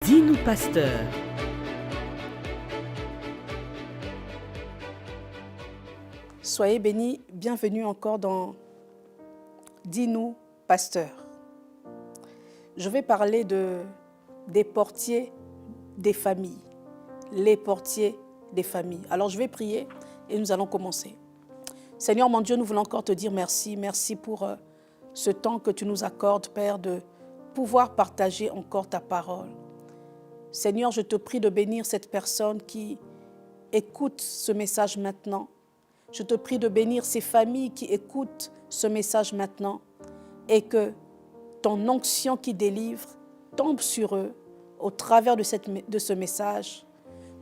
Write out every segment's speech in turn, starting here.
Dis-nous, pasteur. Soyez bénis, bienvenue encore dans Dis-nous, pasteur. Je vais parler des portiers des familles, les portiers des familles. Alors je vais prier et nous allons commencer. Seigneur mon Dieu, nous voulons encore te dire merci. Merci pour ce temps que tu nous accordes, Père, de pouvoir partager encore ta parole. Seigneur, je te prie de bénir cette personne qui écoute ce message maintenant. Je te prie de bénir ces familles qui écoutent ce message maintenant et que ton onction qui délivre tombe sur eux au travers de ce message.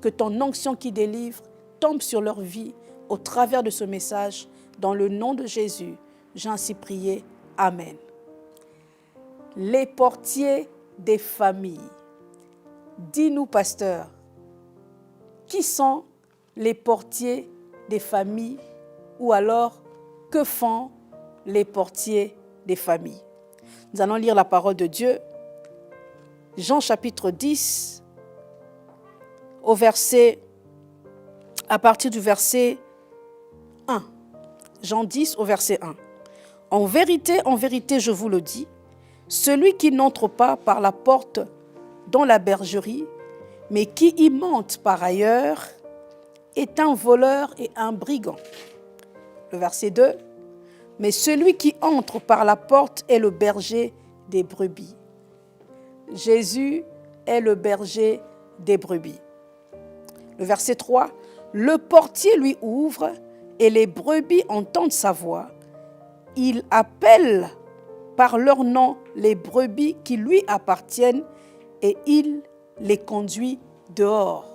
Que ton onction qui délivre tombe sur leur vie au travers de ce message. Dans le nom de Jésus, j'ai ainsi prié. Amen. Les portiers des familles. Dis-nous, pasteur, qui sont les portiers des familles ou alors que font les portiers des familles? Nous allons lire la parole de Dieu. Jean chapitre 10, à partir du verset 1. Jean 10 au verset 1. En vérité, je vous le dis, celui qui n'entre pas par la porte dans la bergerie, mais qui y monte par ailleurs, est un voleur et un brigand. Le verset 2. Mais celui qui entre par la porte est le berger des brebis. Jésus est le berger des brebis. Le verset 3. Le portier lui ouvre et les brebis entendent sa voix. Il appelle par leur nom les brebis qui lui appartiennent et il les conduit dehors.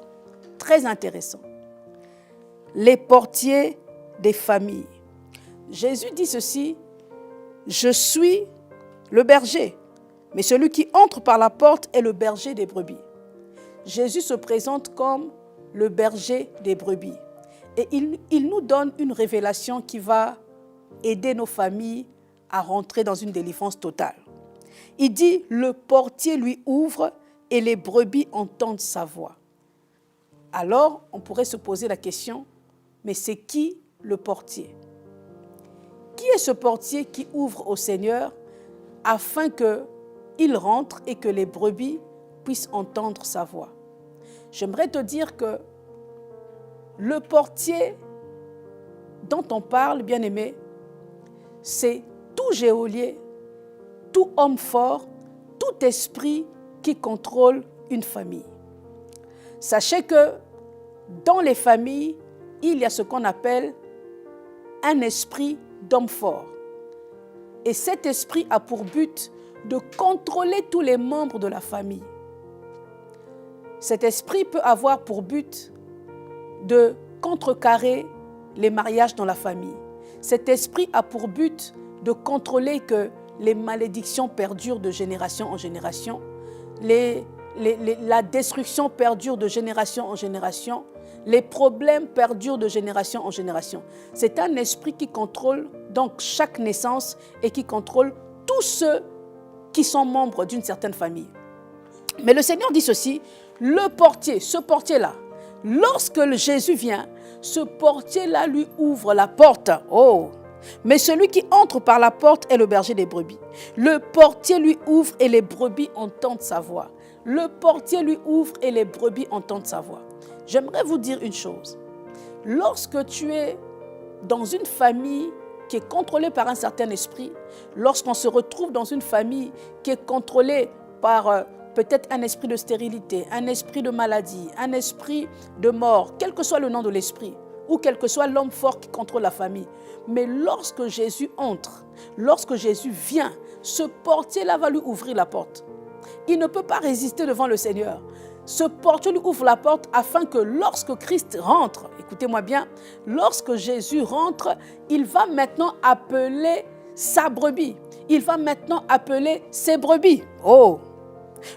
Très intéressant. Les portiers des familles. Jésus dit ceci, « Je suis le berger, mais celui qui entre par la porte est le berger des brebis. » Jésus se présente comme le berger des brebis. Et il nous donne une révélation qui va aider nos familles à rentrer dans une délivrance totale. Il dit, le portier lui ouvre et les brebis entendent sa voix. Alors, on pourrait se poser la question, mais c'est qui le portier? Qui est ce portier qui ouvre au Seigneur afin qu'il rentre et que les brebis puissent entendre sa voix? J'aimerais te dire que le portier dont on parle, bien-aimé, c'est tout geôlier, tout homme fort, tout esprit qui contrôle une famille. Sachez que dans les familles, il y a ce qu'on appelle un esprit d'homme fort. Et cet esprit a pour but de contrôler tous les membres de la famille. Cet esprit peut avoir pour but de contrecarrer les mariages dans la famille. Cet esprit a pour but de contrôler que les malédictions perdurent de génération en génération, la destruction perdure de génération en génération, les problèmes perdurent de génération en génération. C'est un esprit qui contrôle donc chaque naissance et qui contrôle tous ceux qui sont membres d'une certaine famille. Mais le Seigneur dit ceci, le portier, ce portier-là, lorsque Jésus vient, ce portier-là lui ouvre la porte. Oh! Mais celui qui entre par la porte est le berger des brebis. Le portier lui ouvre et les brebis entendent sa voix. Le portier lui ouvre et les brebis entendent sa voix. J'aimerais vous dire une chose. Lorsque tu es dans une famille qui est contrôlée par un certain esprit, lorsqu'on se retrouve dans une famille qui est contrôlée par peut-être un esprit de stérilité, un esprit de maladie, un esprit de mort, quel que soit le nom de l'esprit, ou quel que soit l'homme fort qui contrôle la famille. Mais lorsque Jésus entre, lorsque Jésus vient, ce portier-là va lui ouvrir la porte. Il ne peut pas résister devant le Seigneur. Ce portier lui ouvre la porte afin que lorsque Christ rentre, écoutez-moi bien, lorsque Jésus rentre, il va maintenant appeler sa brebis. Il va maintenant appeler ses brebis. Oh!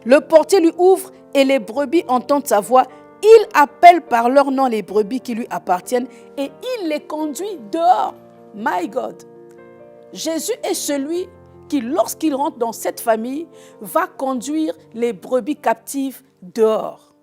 Le portier lui ouvre et les brebis entendent sa voix. Il appelle par leur nom les brebis qui lui appartiennent et il les conduit dehors. My God! Jésus est celui qui, lorsqu'il rentre dans cette famille, va conduire les brebis captives dehors.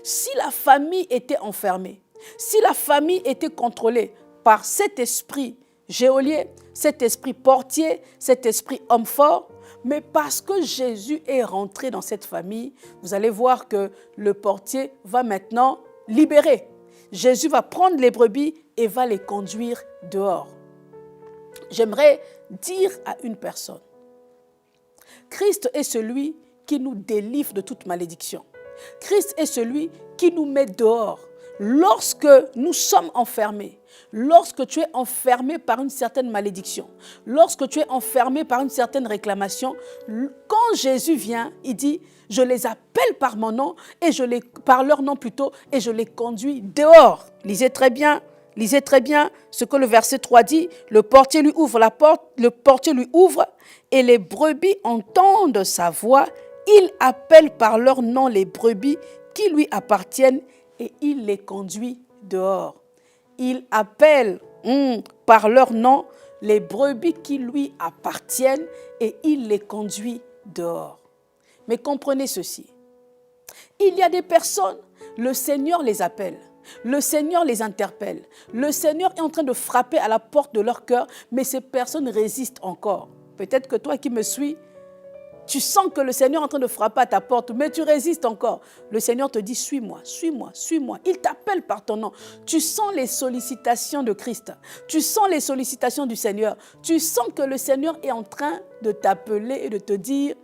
Si la famille était enfermée, si la famille était contrôlée par cet esprit geôlier, cet esprit portier, cet esprit homme fort, mais parce que Jésus est rentré dans cette famille, vous allez voir que le portier va maintenant libérer. Jésus va prendre les brebis et va les conduire dehors. J'aimerais dire à une personne, Christ est celui qui nous délivre de toute malédiction. Christ est celui qui nous met dehors. Lorsque nous sommes enfermés, lorsque tu es enfermé par une certaine malédiction, lorsque tu es enfermé par une certaine réclamation, quand Jésus vient, il dit, je les appelle par mon nom, par leur nom plutôt, et je les conduis dehors. Lisez très bien ce que le verset 3 dit. Le portier lui ouvre la porte, le portier lui ouvre, et les brebis entendent sa voix. Il appelle par leur nom les brebis qui lui appartiennent et il les conduit dehors. Il appelle par leur nom les brebis qui lui appartiennent et il les conduit dehors. Mais comprenez ceci. Il y a des personnes, le Seigneur les appelle. Le Seigneur les interpelle. Le Seigneur est en train de frapper à la porte de leur cœur, mais ces personnes résistent encore. Peut-être que toi qui me suis, tu sens que le Seigneur est en train de frapper à ta porte, mais tu résistes encore. Le Seigneur te dit, suis-moi, suis-moi, suis-moi. Il t'appelle par ton nom. Tu sens les sollicitations de Christ. Tu sens les sollicitations du Seigneur. Tu sens que le Seigneur est en train de t'appeler et de te dire,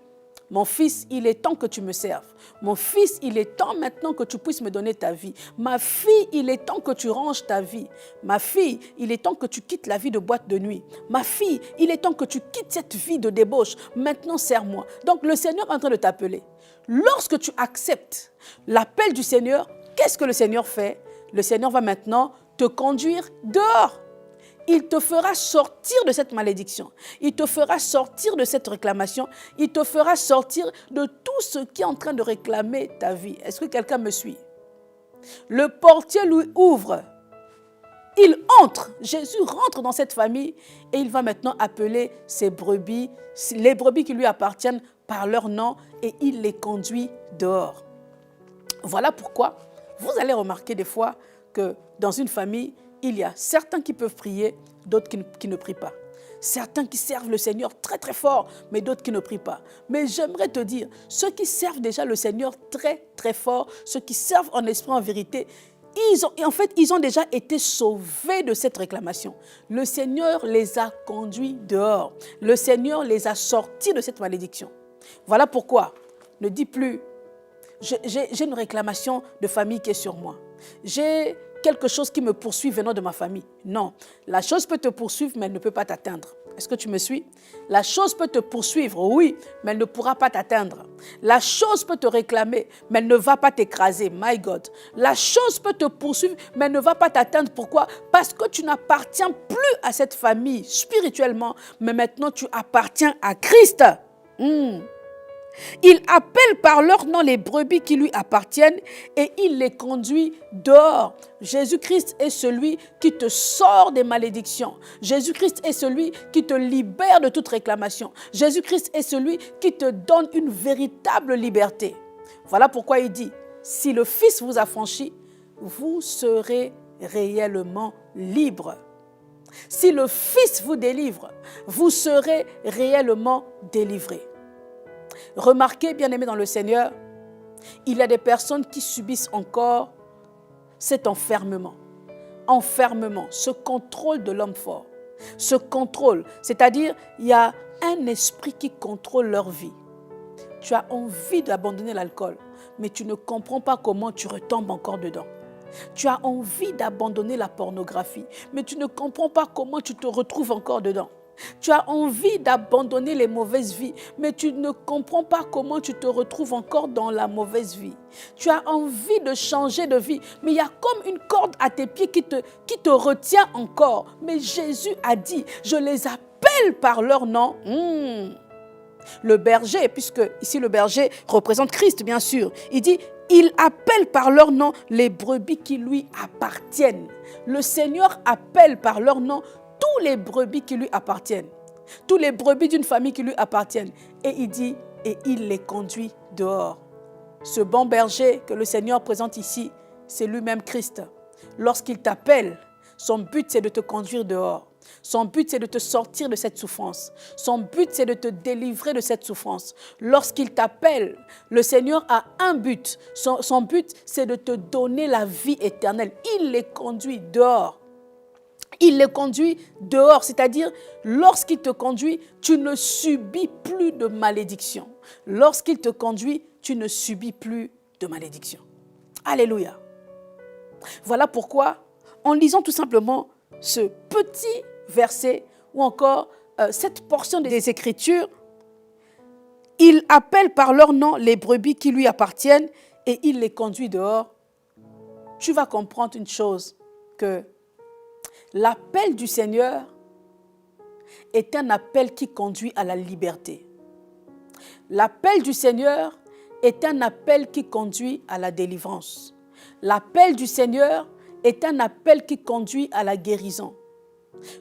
mon fils, il est temps que tu me serves. Mon fils, il est temps maintenant que tu puisses me donner ta vie. Ma fille, il est temps que tu ranges ta vie. Ma fille, il est temps que tu quittes la vie de boîte de nuit. Ma fille, il est temps que tu quittes cette vie de débauche. Maintenant, sers-moi. Donc, le Seigneur est en train de t'appeler. Lorsque tu acceptes l'appel du Seigneur, qu'est-ce que le Seigneur fait? Le Seigneur va maintenant te conduire dehors. Il te fera sortir de cette malédiction. Il te fera sortir de cette réclamation. Il te fera sortir de tout ce qui est en train de réclamer ta vie. Est-ce que quelqu'un me suit? Le portier lui ouvre. Il entre. Jésus rentre dans cette famille et il va maintenant appeler ses brebis, les brebis qui lui appartiennent par leur nom et il les conduit dehors. Voilà pourquoi vous allez remarquer des fois que dans une famille, il y a certains qui peuvent prier, d'autres qui ne prient pas. Certains qui servent le Seigneur très très fort, mais d'autres qui ne prient pas. Mais j'aimerais te dire, ceux qui servent déjà le Seigneur très très fort, ceux qui servent en esprit, en vérité, ils ont déjà été sauvés de cette réclamation. Le Seigneur les a conduits dehors. Le Seigneur les a sortis de cette malédiction. Voilà pourquoi, ne dis plus, j'ai une réclamation de famille qui est sur moi. J'ai quelque chose qui me poursuit venant de ma famille. Non, la chose peut te poursuivre, mais elle ne peut pas t'atteindre. Est-ce que tu me suis? La chose peut te poursuivre, oui, mais elle ne pourra pas t'atteindre. La chose peut te réclamer, mais elle ne va pas t'écraser. My God. La chose peut te poursuivre, mais elle ne va pas t'atteindre. Pourquoi? Parce que tu n'appartiens plus à cette famille spirituellement, mais maintenant tu appartiens à Christ. Il appelle par leur nom les brebis qui lui appartiennent et il les conduit dehors. Jésus-Christ est celui qui te sort des malédictions. Jésus-Christ est celui qui te libère de toute réclamation. Jésus-Christ est celui qui te donne une véritable liberté. Voilà pourquoi il dit, si le Fils vous affranchit, vous serez réellement libre. Si le Fils vous délivre, vous serez réellement délivré. Remarquez, bien-aimés dans le Seigneur, il y a des personnes qui subissent encore cet enfermement. Enfermement, ce contrôle de l'homme fort. Ce contrôle, c'est-à-dire, il y a un esprit qui contrôle leur vie. Tu as envie d'abandonner l'alcool, mais tu ne comprends pas comment tu retombes encore dedans. Tu as envie d'abandonner la pornographie, mais tu ne comprends pas comment tu te retrouves encore dedans. Tu as envie d'abandonner les mauvaises vies, mais tu ne comprends pas comment tu te retrouves encore dans la mauvaise vie. Tu as envie de changer de vie, mais il y a comme une corde à tes pieds qui te retient encore. Mais Jésus a dit, je les appelle par leur nom. Le berger, puisque ici le berger représente Christ, bien sûr, il dit, il appelle par leur nom les brebis qui lui appartiennent. Le Seigneur appelle par leur nom tous les brebis qui lui appartiennent, tous les brebis d'une famille qui lui appartiennent. Et il dit, et il les conduit dehors. Ce bon berger que le Seigneur présente ici, c'est lui-même Christ. Lorsqu'il t'appelle, son but c'est de te conduire dehors. Son but c'est de te sortir de cette souffrance. Son but c'est de te délivrer de cette souffrance. Lorsqu'il t'appelle, le Seigneur a un but. Son but c'est de te donner la vie éternelle. Il les conduit dehors. Il les conduit dehors, c'est-à-dire lorsqu'il te conduit, tu ne subis plus de malédiction. Lorsqu'il te conduit, tu ne subis plus de malédiction. Alléluia. Voilà pourquoi, en lisant tout simplement ce petit verset ou encore cette portion des Écritures, il appelle par leur nom les brebis qui lui appartiennent et il les conduit dehors. Tu vas comprendre une chose, que l'appel du Seigneur est un appel qui conduit à la liberté. L'appel du Seigneur est un appel qui conduit à la délivrance. L'appel du Seigneur est un appel qui conduit à la guérison.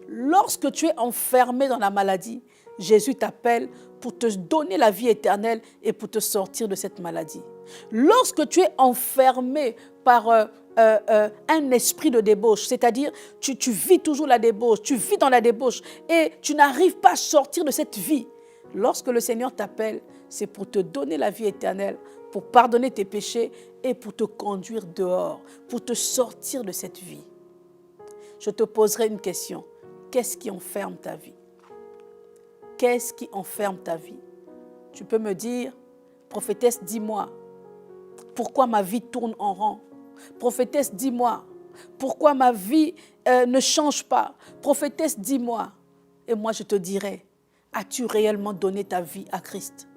Lorsque tu es enfermé dans la maladie, Jésus t'appelle pour te donner la vie éternelle et pour te sortir de cette maladie. Lorsque tu es enfermé par un esprit de débauche, c'est-à-dire tu vis toujours la débauche, tu vis dans la débauche et tu n'arrives pas à sortir de cette vie. Lorsque le Seigneur t'appelle, c'est pour te donner la vie éternelle, pour pardonner tes péchés et pour te conduire dehors, pour te sortir de cette vie. Je te poserai une question. Qu'est-ce qui enferme ta vie? Qu'est-ce qui enferme ta vie? Tu peux me dire, prophétesse, dis-moi, pourquoi ma vie tourne en rond? Prophétesse, dis-moi, pourquoi ma vie ne change pas? Prophétesse, dis-moi. Et moi, je te dirai, as-tu réellement donné ta vie à Christ?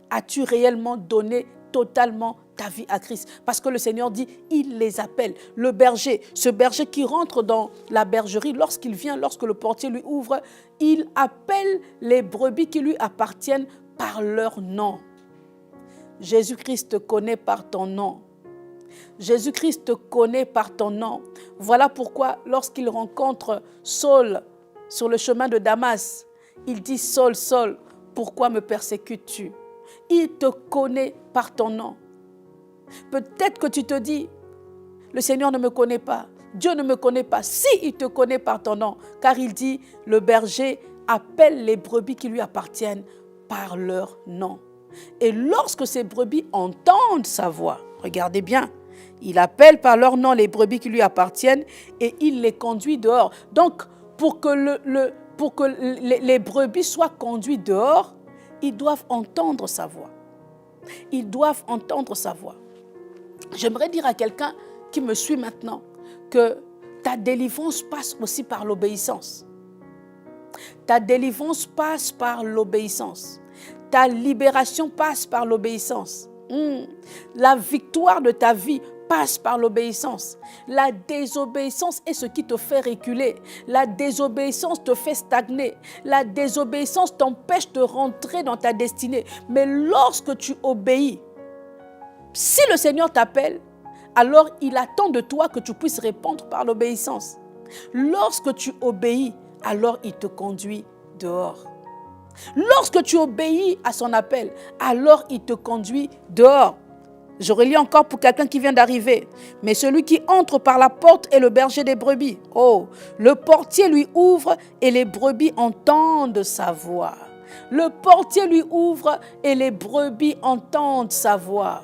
As-tu réellement donné totalement ta vie à Christ? Parce que le Seigneur dit, il les appelle. Le berger, ce berger qui rentre dans la bergerie, lorsqu'il vient, lorsque le portier lui ouvre, il appelle les brebis qui lui appartiennent par leur nom. Jésus-Christ te connaît par ton nom. Jésus-Christ te connaît par ton nom. Voilà pourquoi lorsqu'il rencontre Saul sur le chemin de Damas, il dit, Saul, Saul, pourquoi me persécutes-tu? Il te connaît par ton nom. Peut-être que tu te dis, le Seigneur ne me connaît pas, Dieu ne me connaît pas. Si, il te connaît par ton nom, car il dit, le berger appelle les brebis qui lui appartiennent par leur nom. Et lorsque ces brebis entendent sa voix, regardez bien, il appelle par leur nom les brebis qui lui appartiennent et il les conduit dehors. Donc, pour que les brebis soient conduits dehors, ils doivent entendre sa voix. Ils doivent entendre sa voix. J'aimerais dire à quelqu'un qui me suit maintenant que ta délivrance passe aussi par l'obéissance. Ta délivrance passe par l'obéissance. Ta libération passe par l'obéissance. La victoire de ta vie passe par l'obéissance. La désobéissance est ce qui te fait reculer. La désobéissance te fait stagner. La désobéissance t'empêche de rentrer dans ta destinée. Mais lorsque tu obéis, si le Seigneur t'appelle, alors il attend de toi que tu puisses répondre par l'obéissance. Lorsque tu obéis, alors il te conduit dehors. Lorsque tu obéis à son appel, alors il te conduit dehors. Je relis encore pour quelqu'un qui vient d'arriver. Mais celui qui entre par la porte est le berger des brebis. Oh, le portier lui ouvre et les brebis entendent sa voix. Le portier lui ouvre et les brebis entendent sa voix.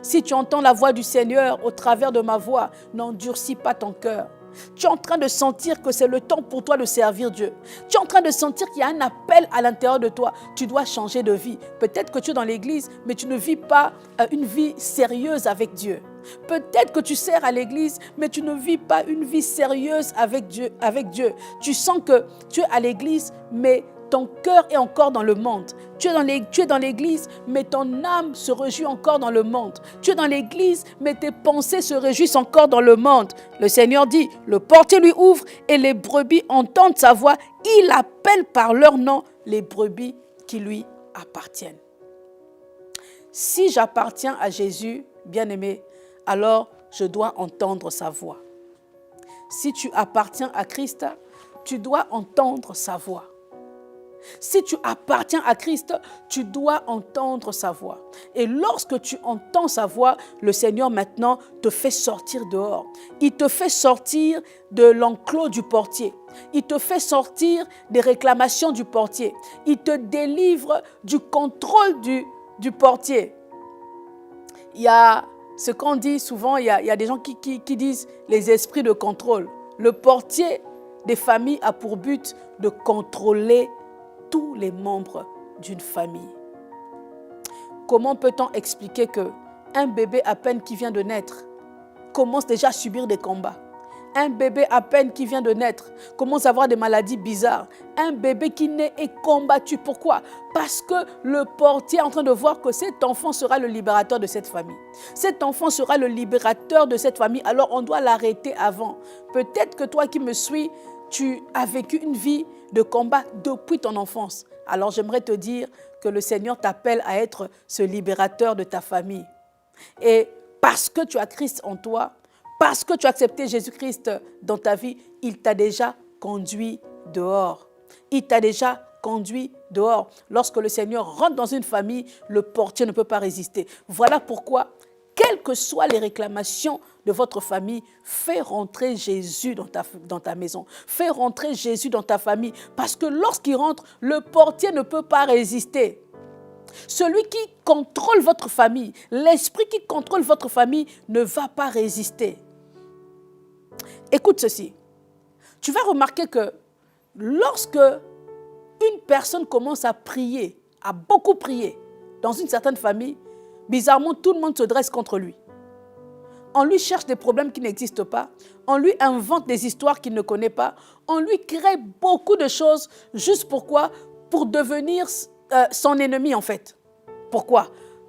Si tu entends la voix du Seigneur au travers de ma voix, n'endurcis pas ton cœur. Tu es en train de sentir que c'est le temps pour toi de servir Dieu. Tu es en train de sentir qu'il y a un appel à l'intérieur de toi. Tu dois changer de vie. Peut-être que tu es dans l'église, mais tu ne vis pas une vie sérieuse avec Dieu. Peut-être que tu sers à l'église, mais tu ne vis pas une vie sérieuse avec Dieu. Tu sens que tu es à l'église, mais ton cœur est encore dans le monde. Tu es dans l'église, mais ton âme se réjouit encore dans le monde. Tu es dans l'église, mais tes pensées se réjouissent encore dans le monde. Le Seigneur dit, le portier lui ouvre et les brebis entendent sa voix. Il appelle par leur nom les brebis qui lui appartiennent. Si j'appartiens à Jésus, bien-aimé, alors je dois entendre sa voix. Si tu appartiens à Christ, tu dois entendre sa voix. Si tu appartiens à Christ, tu dois entendre sa voix. Et lorsque tu entends sa voix, le Seigneur maintenant te fait sortir dehors. Il te fait sortir de l'enclos du portier. Il te fait sortir des réclamations du portier. Il te délivre du contrôle du portier. Il y a ce qu'on dit souvent, il y a des gens qui disent les esprits de contrôle. Le portier des familles a pour but de contrôler tous les membres d'une famille. Comment peut-on expliquer qu'un bébé à peine qui vient de naître commence déjà à subir des combats? Un bébé à peine qui vient de naître commence à avoir des maladies bizarres. Un bébé qui naît est combattu. Pourquoi? Parce que le portier est en train de voir que cet enfant sera le libérateur de cette famille. Cet enfant sera le libérateur de cette famille. Alors on doit l'arrêter avant. Peut-être que toi qui me suis, tu as vécu une vie de combat depuis ton enfance. Alors j'aimerais te dire que le Seigneur t'appelle à être ce libérateur de ta famille. Et parce que tu as Christ en toi, parce que tu as accepté Jésus-Christ dans ta vie, il t'a déjà conduit dehors. Il t'a déjà conduit dehors. Lorsque le Seigneur rentre dans une famille, le portier ne peut pas résister. Voilà pourquoi, quelles que soient les réclamations de votre famille, fais rentrer Jésus dans ta maison. Fais rentrer Jésus dans ta famille. Parce que lorsqu'il rentre, le portier ne peut pas résister. Celui qui contrôle votre famille, l'esprit qui contrôle votre famille ne va pas résister. Écoute ceci. Tu vas remarquer que lorsque une personne commence à prier, à beaucoup prier, dans une certaine famille, bizarrement, tout le monde se dresse contre lui. On lui cherche des problèmes qui n'existent pas. On lui invente des histoires qu'il ne connaît pas. On lui crée beaucoup de choses. Juste pourquoi? Pour devenir son ennemi en fait. Pourquoi?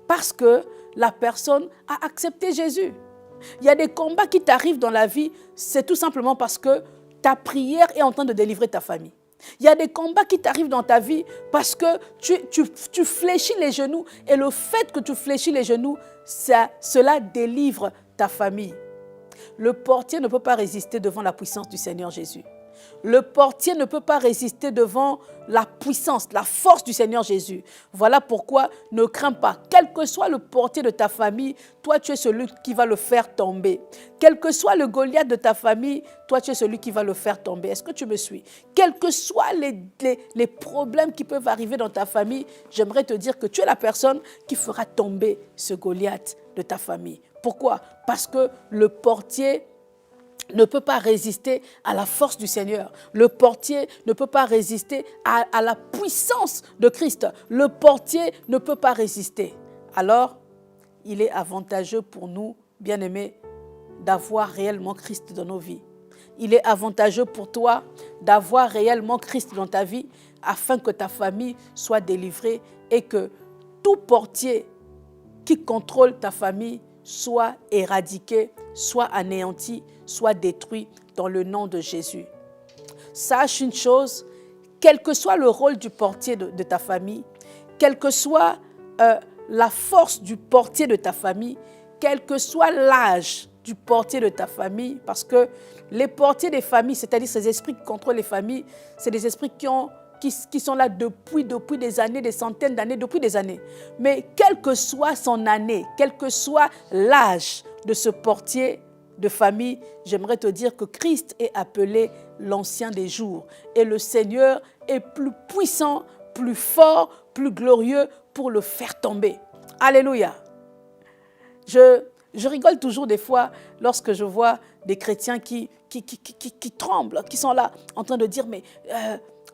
Parce que la personne a accepté Jésus. Il y a des combats qui t'arrivent dans la vie, c'est tout simplement parce que ta prière est en train de délivrer ta famille. Il y a des combats qui t'arrivent dans ta vie parce que tu fléchis les genoux et le fait que tu fléchis les genoux, cela délivre ta famille. Le portier ne peut pas résister devant la puissance du Seigneur Jésus. Le portier ne peut pas résister devant la puissance, la force du Seigneur Jésus. Voilà pourquoi ne crains pas. Quel que soit le portier de ta famille, toi tu es celui qui va le faire tomber. Quel que soit le Goliath de ta famille, toi tu es celui qui va le faire tomber. Est-ce que tu me suis? Quels que soient les problèmes qui peuvent arriver dans ta famille, j'aimerais te dire que tu es la personne qui fera tomber ce Goliath de ta famille. Pourquoi? Parce que le portier ne peut pas résister à la force du Seigneur. Le portier ne peut pas résister à la puissance de Christ. Le portier ne peut pas résister. Alors, il est avantageux pour nous, bien-aimés, d'avoir réellement Christ dans nos vies. Il est avantageux pour toi d'avoir réellement Christ dans ta vie afin que ta famille soit délivrée et que tout portier qui contrôle ta famille soit éradiqué, soit anéanti, soit détruit dans le nom de Jésus. Sache une chose, quel que soit le rôle du portier de ta famille, quelle que soit la force du portier de ta famille, quel que soit l'âge du portier de ta famille, parce que les portiers des familles, c'est-à-dire ces esprits qui contrôlent les familles, c'est des esprits qui sont là depuis des années, des centaines d'années, depuis des années. Mais quelle que soit son année, quel que soit l'âge de ce portier de famille, j'aimerais te dire que Christ est appelé l'ancien des jours. Et le Seigneur est plus puissant, plus fort, plus glorieux pour le faire tomber. Alléluia. Je rigole toujours des fois lorsque je vois des chrétiens qui tremblent, qui sont là en train de dire « mais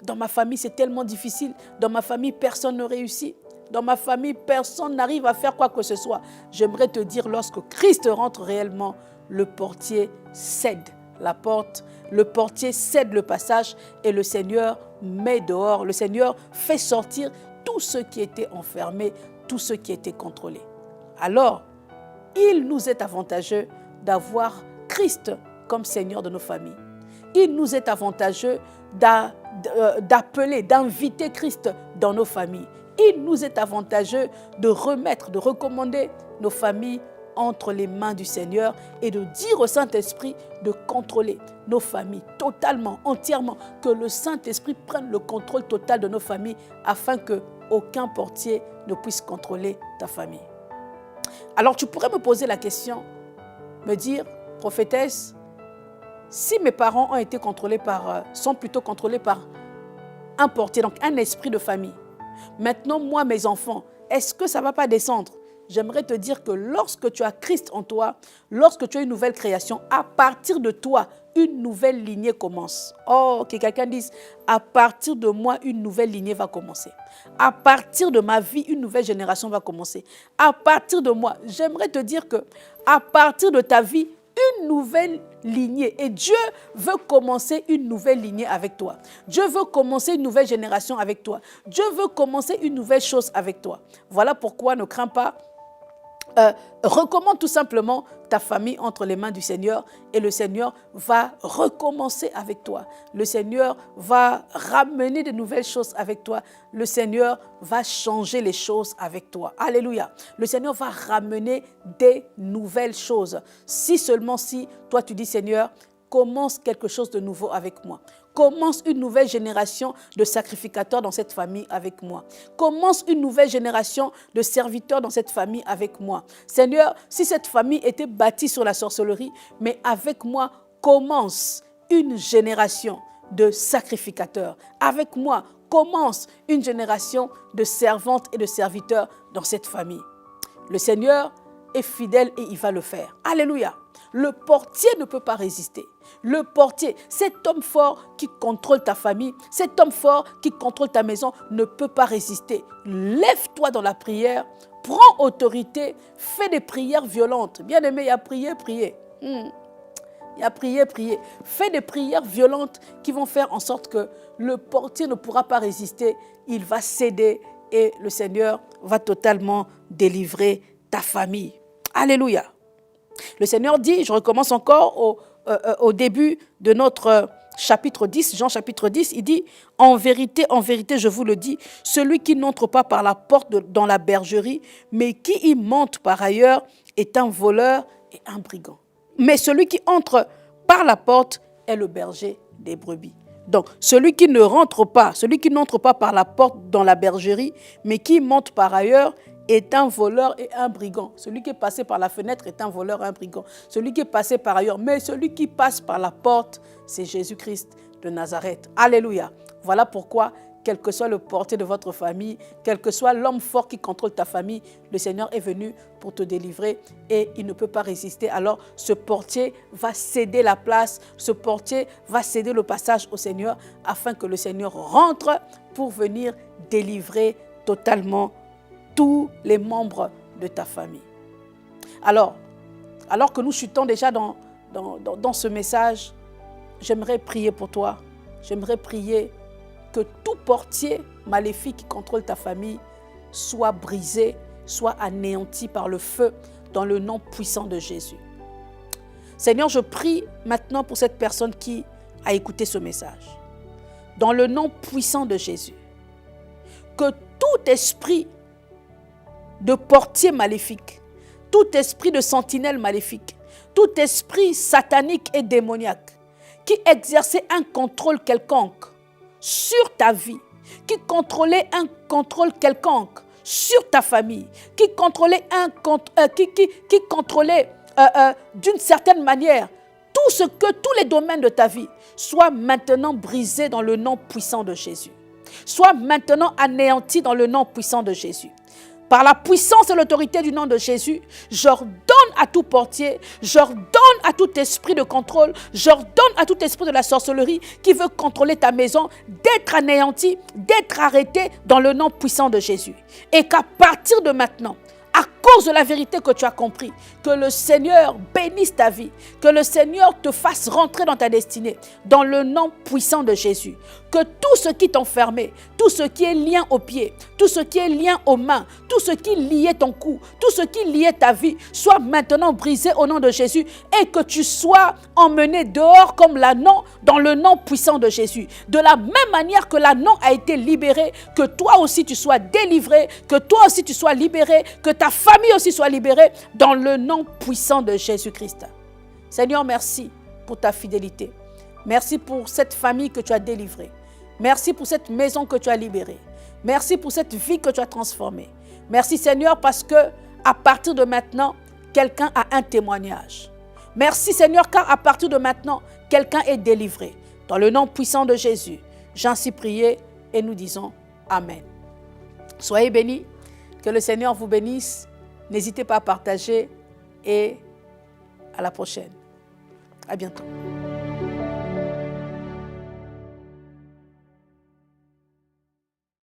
dans ma famille c'est tellement difficile, dans ma famille personne ne réussit, dans ma famille personne n'arrive à faire quoi que ce soit ». J'aimerais te dire, lorsque Christ rentre réellement, le portier cède la porte, le portier cède le passage et le Seigneur met dehors, le Seigneur fait sortir tous ceux qui étaient enfermés, tous ceux qui étaient contrôlés. Alors, il nous est avantageux d'avoir Christ comme Seigneur de nos familles. Il nous est avantageux d'appeler, d'inviter Christ dans nos familles. Il nous est avantageux de remettre, de recommander nos familles entre les mains du Seigneur et de dire au Saint-Esprit de contrôler nos familles totalement, entièrement, que le Saint-Esprit prenne le contrôle total de nos familles afin qu'aucun portier ne puisse contrôler ta famille. Alors tu pourrais me poser la question, me dire, prophétesse, si mes parents ont été sont plutôt contrôlés par un portier, donc un esprit de famille, maintenant moi, mes enfants, est-ce que ça ne va pas descendre? J'aimerais te dire que lorsque tu as Christ en toi, lorsque tu as une nouvelle création, à partir de toi, une nouvelle lignée commence. Oh, que quelqu'un dise, à partir de moi, une nouvelle lignée va commencer. À partir de ma vie, une nouvelle génération va commencer. À partir de moi, j'aimerais te dire que à partir de ta vie, une nouvelle lignée. Et Dieu veut commencer une nouvelle lignée avec toi. Dieu veut commencer une nouvelle génération avec toi. Dieu veut commencer une nouvelle chose avec toi. Voilà pourquoi ne crains pas. Recommande tout simplement ta famille entre les mains du Seigneur et le Seigneur va recommencer avec toi. Le Seigneur va ramener de nouvelles choses avec toi. Le Seigneur va changer les choses avec toi. Alléluia. Le Seigneur va ramener des nouvelles choses. Si seulement si toi tu dis Seigneur, commence quelque chose de nouveau avec moi. Commence une nouvelle génération de sacrificateurs dans cette famille avec moi. Commence une nouvelle génération de serviteurs dans cette famille avec moi. Seigneur, si cette famille était bâtie sur la sorcellerie, mais avec moi, commence une génération de sacrificateurs. Avec moi, commence une génération de servantes et de serviteurs dans cette famille. Le Seigneur est fidèle et il va le faire. Alléluia. Le portier ne peut pas résister. Le portier, cet homme fort qui contrôle ta famille, cet homme fort qui contrôle ta maison ne peut pas résister. Lève-toi dans la prière, prends autorité, fais des prières violentes. Bien-aimé, il y a prier. Il y a prier. Fais des prières violentes qui vont faire en sorte que le portier ne pourra pas résister. Il va céder et le Seigneur va totalement délivrer ta famille. Alléluia. Le Seigneur dit, je recommence encore au début de notre chapitre 10, Jean chapitre 10, il dit, en vérité, je vous le dis, celui qui n'entre pas par la porte dans la bergerie, mais qui y monte par ailleurs, est un voleur et un brigand. Mais celui qui entre par la porte est le berger des brebis. Donc, celui qui n'entre pas par la porte dans la bergerie, mais qui monte par ailleurs, est un voleur et un brigand. Celui qui est passé par la fenêtre est un voleur et un brigand. Celui qui est passé par ailleurs, mais celui qui passe par la porte, c'est Jésus-Christ de Nazareth. Alléluia. Voilà pourquoi, quel que soit le portier de votre famille, quel que soit l'homme fort qui contrôle ta famille, le Seigneur est venu pour te délivrer et il ne peut pas résister. Alors, ce portier va céder la place, ce portier va céder le passage au Seigneur afin que le Seigneur rentre pour venir délivrer totalement tous les membres de ta famille. Alors que nous chutons déjà dans ce message, j'aimerais prier pour toi. J'aimerais prier que tout portier maléfique qui contrôle ta famille soit brisé, soit anéanti par le feu dans le nom puissant de Jésus. Seigneur, je prie maintenant pour cette personne qui a écouté ce message. Dans le nom puissant de Jésus, que tout esprit de portier maléfique, tout esprit de sentinelle maléfique, tout esprit satanique et démoniaque qui exerçait un contrôle quelconque sur ta vie, qui contrôlait un contrôle quelconque sur ta famille, qui contrôlait d'une certaine manière tous les domaines de ta vie, soient maintenant brisés dans le nom puissant de Jésus. Soient maintenant anéantis dans le nom puissant de Jésus. Par la puissance et l'autorité du nom de Jésus, j'ordonne à tout portier, j'ordonne à tout esprit de contrôle, j'ordonne à tout esprit de la sorcellerie qui veut contrôler ta maison d'être anéanti, d'être arrêté dans le nom puissant de Jésus. Et qu'à partir de maintenant, à cause de la vérité que tu as compris, que le Seigneur bénisse ta vie, que le Seigneur te fasse rentrer dans ta destinée, dans le nom puissant de Jésus. Que tout ce qui t'enfermait, tout ce qui est lien aux pieds, tout ce qui est lien aux mains, tout ce qui liait ton cou, tout ce qui liait ta vie, soit maintenant brisé au nom de Jésus et que tu sois emmené dehors comme l'agneau dans le nom puissant de Jésus. De la même manière que l'agneau a été libéré, que toi aussi tu sois délivré, que toi aussi tu sois libéré, que ta famille famille aussi soit libérée dans le nom puissant de Jésus-Christ. Seigneur, merci pour ta fidélité. Merci pour cette famille que tu as délivrée. Merci pour cette maison que tu as libérée. Merci pour cette vie que tu as transformée. Merci Seigneur parce que à partir de maintenant, quelqu'un a un témoignage. Merci Seigneur car à partir de maintenant, quelqu'un est délivré. Dans le nom puissant de Jésus, j'en suis prié et nous disons Amen. Soyez bénis, que le Seigneur vous bénisse. N'hésitez pas à partager et à la prochaine. À bientôt.